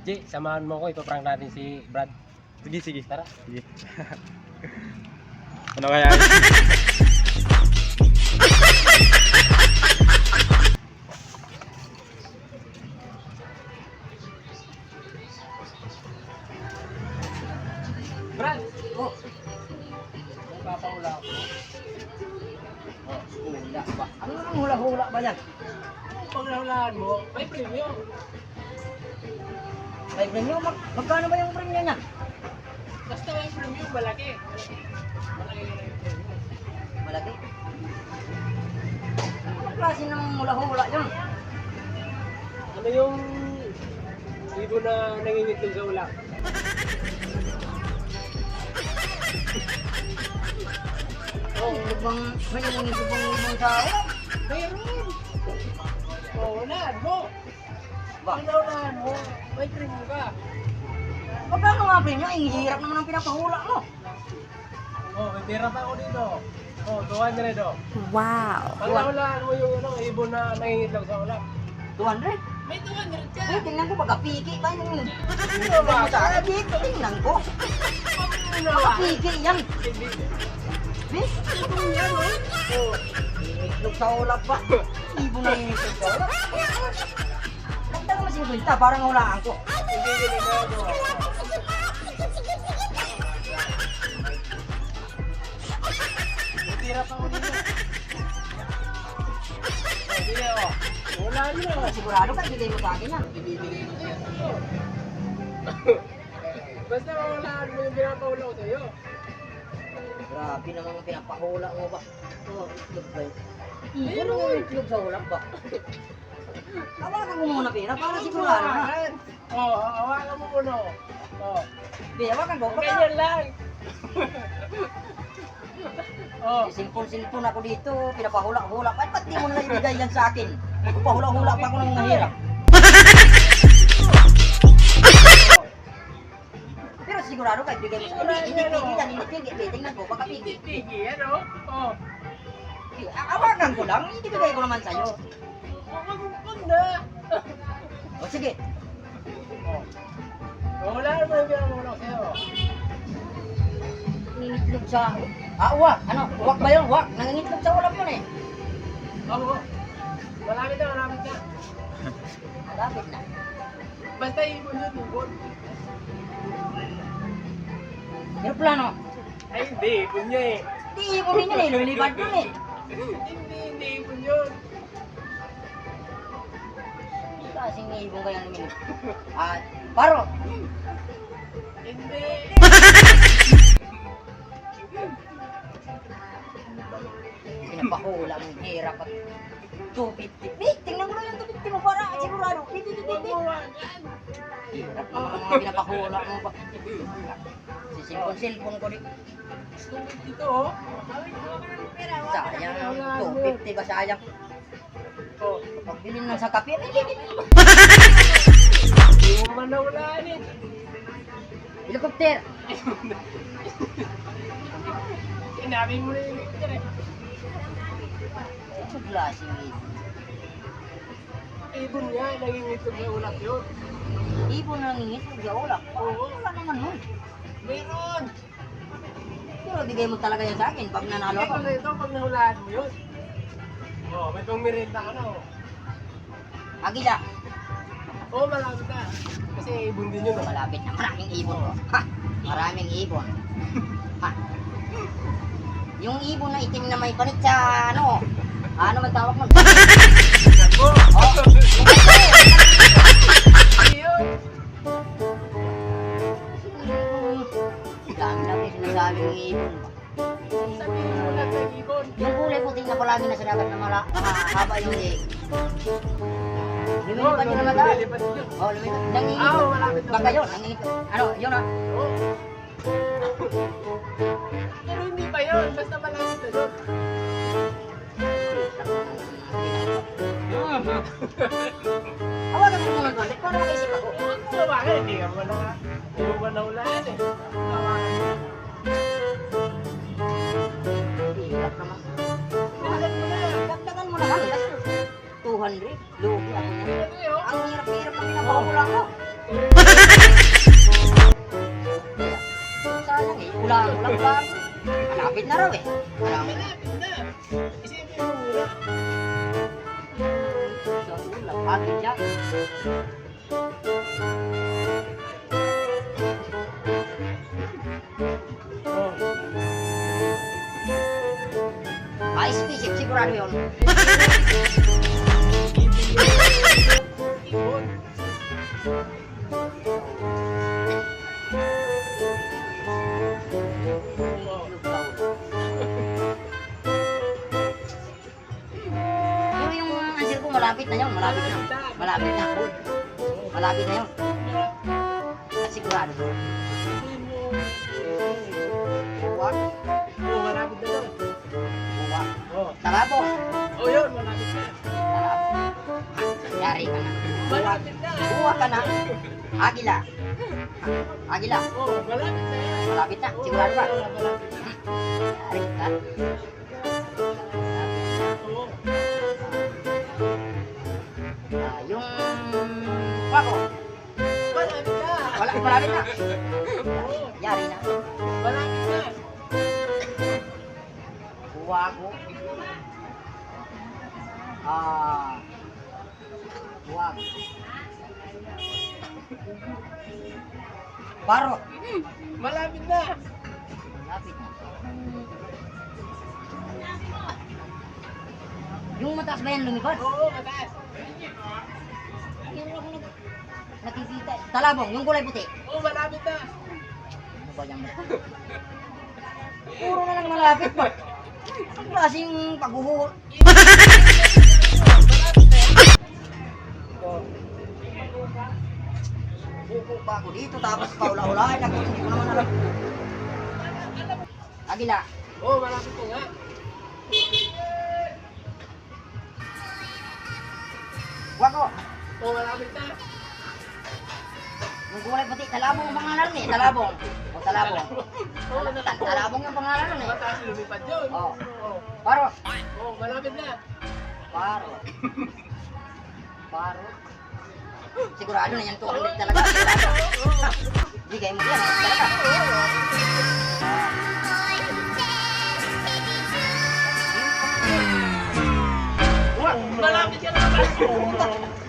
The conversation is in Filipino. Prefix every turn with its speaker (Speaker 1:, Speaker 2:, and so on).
Speaker 1: Jay, samahan mo ko, ipaprank natin si Brad.
Speaker 2: Sige, sige.
Speaker 1: Tara.
Speaker 2: Sige. Ano kaya?
Speaker 1: Brad! Oh! Nagpapahula ako.
Speaker 3: Oh, hula ba? Ano ang hula-hula ba yan?
Speaker 1: Pag nahulaan mo, may premium.
Speaker 3: May premium? Magkano ba yung premium niyan?
Speaker 1: Basta may premium, malaki. Malaki na yung premium.
Speaker 3: Malaki. Anong klase ng hula-hula yun?
Speaker 1: Ano yung ibon na nangingitlog sa ulap?
Speaker 3: Oh, lubang, may lubang sa
Speaker 1: Mayroon! Oo, unahan mo.
Speaker 3: ba?
Speaker 1: Pag naunahan mo, may premium ka.
Speaker 3: Magkano nga premium? Ang hirap naman ang pinapahula mo.
Speaker 1: Oh, may pera pa ako dito. Oh, 200 oh.
Speaker 4: Wow.
Speaker 1: Pag naunahan mo yung ibon na nangingitlog sa ulap.
Speaker 3: 200?
Speaker 1: May 200 ka.
Speaker 3: Eh, tingnan ko baka piki pa yun.
Speaker 1: Ano ba?
Speaker 3: Sa dito, tingnan ko. Baka piki yan. Eh,
Speaker 1: Ibon yan, oh. Oh.
Speaker 3: itlog sa ulap pa. Ibon na yung itlog sa ulap. Nagtaga mo 50, parang hulaan ko.
Speaker 1: Hindi ginagawa. Tira pa ako dito. Oh, sige oh. Wala na.
Speaker 3: Sigurado ka, ibigay mo sa akin yan.
Speaker 1: Ibibigay ko sa'yo. Basta mawalaan mo yung pinapahula ko sa'yo.
Speaker 3: Grabe naman ang pinapahula mo ba?
Speaker 1: Oh.
Speaker 3: Itlog ba yun? Ibon na yung itlog sa ulap ba? Hawakan mo muna pera para sigurado na.
Speaker 1: Oh, hawakan mo muna. Oh.
Speaker 3: Di, hawakan ko. Baka
Speaker 1: Ganyan lang. Oh.
Speaker 3: silpon-silpon ako dito, pinapahula-hula. Ay, ba't di mo na ibigay yan sa akin? Magpapahula-hula pa ako ng mahirap. Pero sigurado ka, ibigay mo sa akin. Hindi pigi yan, hindi pigi. Tingnan ko, baka pigi.
Speaker 1: Pigi, ano? Oh.
Speaker 3: Hawakan ko lang, ibigay ko naman sa'yo.
Speaker 1: Wag na.
Speaker 3: O sige,
Speaker 1: Oh. Wala mo yung pinapahula ko sa'yo.
Speaker 3: nangingitlog sa... uwak! Ano? Uwak ba yun? Uwak! Nangingitlog sa ulap yun eh.
Speaker 1: Oo. Malapit na, malapit na.
Speaker 3: Malapit na.
Speaker 1: Basta ibon yun, ibon.
Speaker 3: Aeroplano.
Speaker 1: Ay, hindi, ibon niya eh.
Speaker 3: Di ibon din yun eh, lumilipad yun eh.
Speaker 1: Hindi ibon yun.
Speaker 3: Kasing ibon kayang lumilipad. Paro!
Speaker 1: Hindi.
Speaker 3: Pinapahula mong hirap at 250. Wait, tingnan mo lang yung 250 mo para sigurado.
Speaker 1: Huwag mo wagan.
Speaker 3: Hirap naman ang mga pinapahula mo ba? Sisilpon-silpon ko rin.
Speaker 1: Dito oh.
Speaker 3: Sayang, 250 ba sayang?
Speaker 1: Oh.
Speaker 3: Pagbilin lang sa kape, hindi.
Speaker 1: Hindi mo man nawalaan eh.
Speaker 3: Helicopter!
Speaker 1: Sinabi mo na yung picture eh.
Speaker 3: Ano klaseng ibon?
Speaker 1: Ibon niya, nangingitog na ulap yun.
Speaker 3: Ibon na nangingitlog sa ulap?
Speaker 1: Oo.
Speaker 3: Wala naman nun.
Speaker 1: Meron.
Speaker 3: Pero bigay mo talaga yan sa akin pag nanalo ako.
Speaker 1: Ito, pag nahulaan mo yun. Oh, may pang merenda ka na oh.
Speaker 3: Agila!
Speaker 1: Oo, malapit na. Kasi ibon din yun oh.
Speaker 3: Malapit na, maraming ibon ko. Ha! Maraming ibon. Ha! Yung ibon na itim na may panit sa ano? Ano man tawag mo?
Speaker 1: Ako!
Speaker 3: Oh!
Speaker 1: Ayun!
Speaker 3: Dami na rin sinasabing ibon ba?
Speaker 1: Sabihin mo lang kay ibon.
Speaker 3: Yung kulay puti na palagi na sinagat na mahaba yung leg. Lumilipad yun naman dahil.
Speaker 1: Lumilipad yun.
Speaker 3: Oh, lumilipad. Nangingipad.
Speaker 1: Ah, oo, malapit na.
Speaker 3: Baka yun, nangingipad. Ano, yun ah.
Speaker 1: Oo. Pero hindi pa yun, basta malapit na yun.
Speaker 3: Hawakan mo naman konti, para makaisip ako.
Speaker 1: Ano ba? Hindi ka mo na. Hindi mo ba naulaan eh. Tawakan mo.
Speaker 3: Hirap naman.
Speaker 1: Tawagan mo na.
Speaker 3: Dagdagan mo na lang. 200. Lugi ako yan.
Speaker 1: Ano yun?
Speaker 3: Ang hirap-hirap na pinapahula ko. Sayang eh, ulang lang. Malapit na raw eh.
Speaker 1: Malapit na. Isipin mo muna.
Speaker 3: Lapit yan. Ice Bishop, sigurado yun.
Speaker 1: Ibon.
Speaker 3: Pero yung answer ko malapit na yun, malapit na. Malapit na. Malapit na yun. At sigurado. Buwak.
Speaker 1: Oo, malapit na doon.
Speaker 3: Buwak.
Speaker 1: Oo.
Speaker 3: Talabong.
Speaker 1: Oh, yun, malapit na.
Speaker 3: Talabong. Yari ka na.
Speaker 1: Malapit na.
Speaker 3: Buwak ka na. Agila. Agila.
Speaker 1: Oo, malapit na yan.
Speaker 3: Malapit na. Sigurado ba?
Speaker 1: Oo, malapit na.
Speaker 3: Yari ka.
Speaker 1: Oo.
Speaker 3: Yung wako.
Speaker 1: Malapit na.
Speaker 3: Malapit na.
Speaker 1: Oo,
Speaker 3: Yari na.
Speaker 1: malapit na.
Speaker 3: Wako. Wako. Barot.
Speaker 1: Malapit na.
Speaker 3: Malapit na. Yung mataas ba yan lumipad?
Speaker 1: Oo, mataas.
Speaker 3: Nakikita. Talabong, yung kulay puti.
Speaker 1: Oo, malapit na.
Speaker 3: Ano ba yan? Puro na lang malapit pa. Ang klaseng paghuhul. Buko pa ako dito tapos paula-ulahin ako. Hindi ko naman alam. Agila.
Speaker 1: Oo, malapit na nga.
Speaker 3: Wako.
Speaker 1: Oo, malapit na.
Speaker 3: Yung kulay puti. Talabong ang pangalan eh. Talabong. O talabong.
Speaker 1: Oo,
Speaker 3: Talabong yung pangalan nun eh.
Speaker 1: mataas lumipad yun.
Speaker 3: Oo.
Speaker 1: Oo.
Speaker 3: Parot.
Speaker 1: Oo, malapit na.
Speaker 3: Parot. Parot. Sigurado na yan 200 talaga. Sigurado. Bigay mo yan. Talaga.
Speaker 1: Malapit ka na naman.